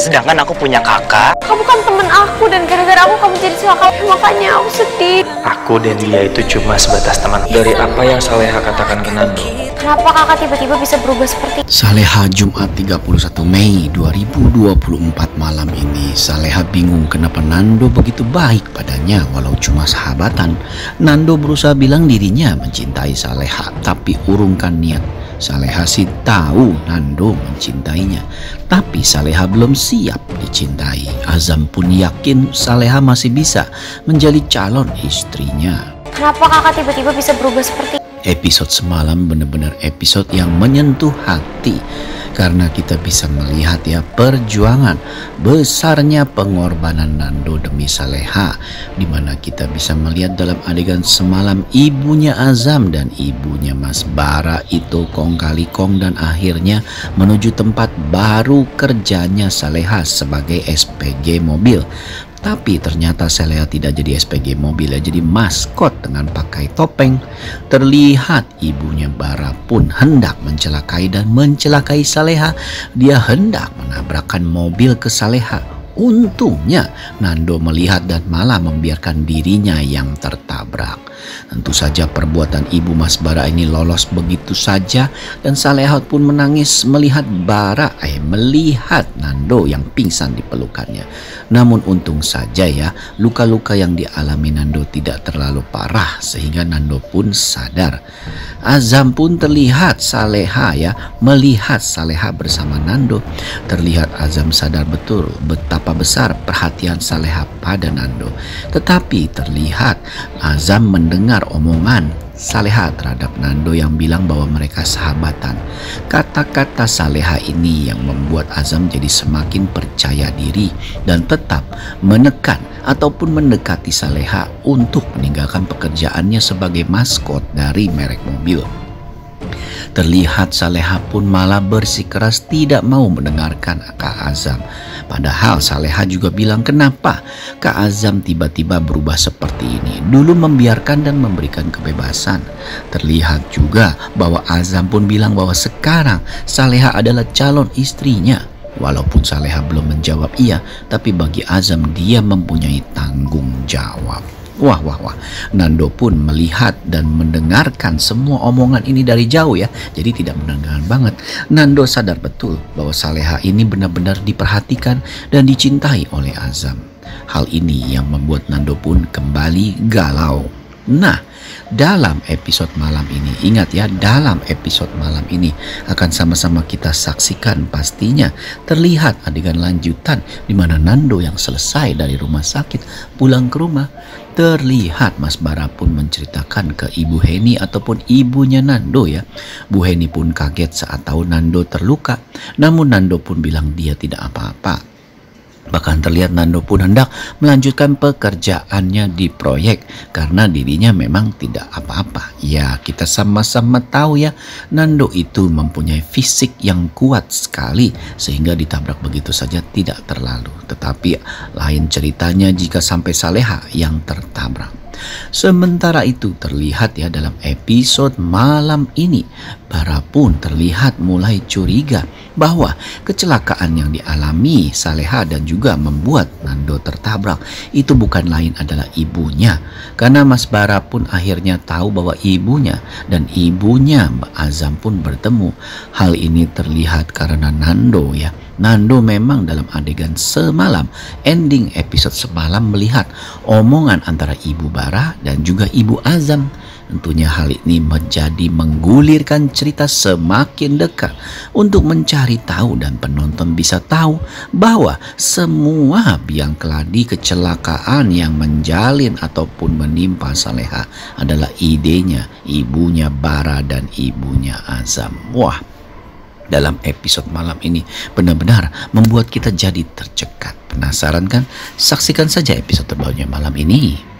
Sedangkan aku punya kakak. Kamu kan temen aku dan gara-gara aku kamu jadi celaka. Makanya aku sedih. Aku dan dia itu cuma sebatas teman. Dari apa yang Saleha katakan ke Nando, Kenapa kakak tiba-tiba bisa berubah seperti itu? Saleha Jumat 31 Mei 2024 malam ini. Saleha bingung kenapa Nando begitu baik padanya walau cuma sahabatan. Nando berusaha bilang dirinya mencintai Saleha, tapi urungkan niat. Saleha sih tahu Nando mencintainya, tapi Saleha belum siap dicintai. Azam pun yakin Saleha masih bisa menjadi calon istrinya. Kenapa kakak tiba-tiba bisa berubah seperti itu? Episode semalam benar-benar episode yang menyentuh hati karena kita bisa melihat ya perjuangan besarnya pengorbanan Nando demi Saleha, dimana kita bisa melihat dalam adegan semalam ibunya Azam dan ibunya Mas Bara itu kong kali kong dan akhirnya menuju tempat baru kerjanya Saleha sebagai SPG mobil. Tapi ternyata Saleha tidak jadi SPG mobil ya, jadi maskot dengan pakai topeng. Terlihat ibunya Bara pun hendak mencelakai dan mencelakai Saleha. Dia hendak menabrakkan mobil ke Saleha. Untungnya Nando melihat dan malah membiarkan dirinya yang tertabrak. Tentu saja perbuatan ibu Mas Bara ini lolos begitu saja dan Saleha pun menangis melihat melihat Nando yang pingsan di pelukannya. Namun untung saja ya, luka-luka yang dialami Nando tidak terlalu parah sehingga Nando pun sadar. Azam pun terlihat melihat Saleha bersama Nando. Terlihat Azam sadar betul betapa besar perhatian Saleha pada Nando. Tetapi terlihat Azam mendengar omongan Saleha terhadap Nando yang bilang bahwa mereka sahabatan. Kata-kata Saleha ini yang membuat Azam jadi semakin percaya diri dan tetap menekan ataupun mendekati Saleha untuk meninggalkan pekerjaannya sebagai maskot dari merek mobil. Terlihat Saleha pun malah bersikeras tidak mau mendengarkan Kak Azam. Padahal Saleha juga bilang kenapa Kak Azam tiba-tiba berubah seperti ini. Dulu membiarkan dan memberikan kebebasan. Terlihat juga bahwa Azam pun bilang bahwa sekarang Saleha adalah calon istrinya. Walaupun Saleha belum menjawab iya, tapi bagi Azam dia mempunyai tanggung jawab. Wah. Nando pun melihat dan mendengarkan semua omongan ini dari jauh ya. Jadi tidak mendengar banget. Nando sadar betul bahwa Saleha ini benar-benar diperhatikan dan dicintai oleh Azam. Hal ini yang membuat Nando pun kembali galau. Nah, dalam episode malam ini, ingat ya, dalam episode malam ini akan sama-sama kita saksikan pastinya terlihat adegan lanjutan di mana Nando yang selesai dari rumah sakit pulang ke rumah. Terlihat Mas Bara pun menceritakan ke Ibu Heni ataupun ibunya Nando ya. Bu Heni pun kaget saat tahu Nando terluka. Namun Nando pun bilang dia tidak apa-apa. Bahkan terlihat Nando pun hendak melanjutkan pekerjaannya di proyek karena dirinya memang tidak apa-apa. Ya, kita sama-sama tahu ya, Nando itu mempunyai fisik yang kuat sekali sehingga ditabrak begitu saja tidak terlalu. Tetapi lain ceritanya jika sampai Saleha yang tertabrak. Sementara itu terlihat ya dalam episode malam ini Bara pun terlihat mulai curiga bahwa kecelakaan yang dialami Saleha dan juga membuat Nando tertabrak itu bukan lain adalah ibunya. Karena Mas Bara pun akhirnya tahu bahwa ibunya dan ibunya Mbak Azam pun bertemu. Hal ini terlihat karena Nando memang dalam adegan semalam, ending episode semalam melihat omongan antara Ibu Bara dan juga Ibu Azam. Tentunya hal ini menjadi menggulirkan cerita semakin dekat untuk mencari tahu dan penonton bisa tahu bahwa semua biang keladi kecelakaan yang menjalin ataupun menimpa Saleha adalah idenya ibunya Bara dan ibunya Azam. Wah, dalam episode malam ini benar-benar membuat kita jadi tercekat. Penasaran kan? Saksikan saja episode terbarunya malam ini.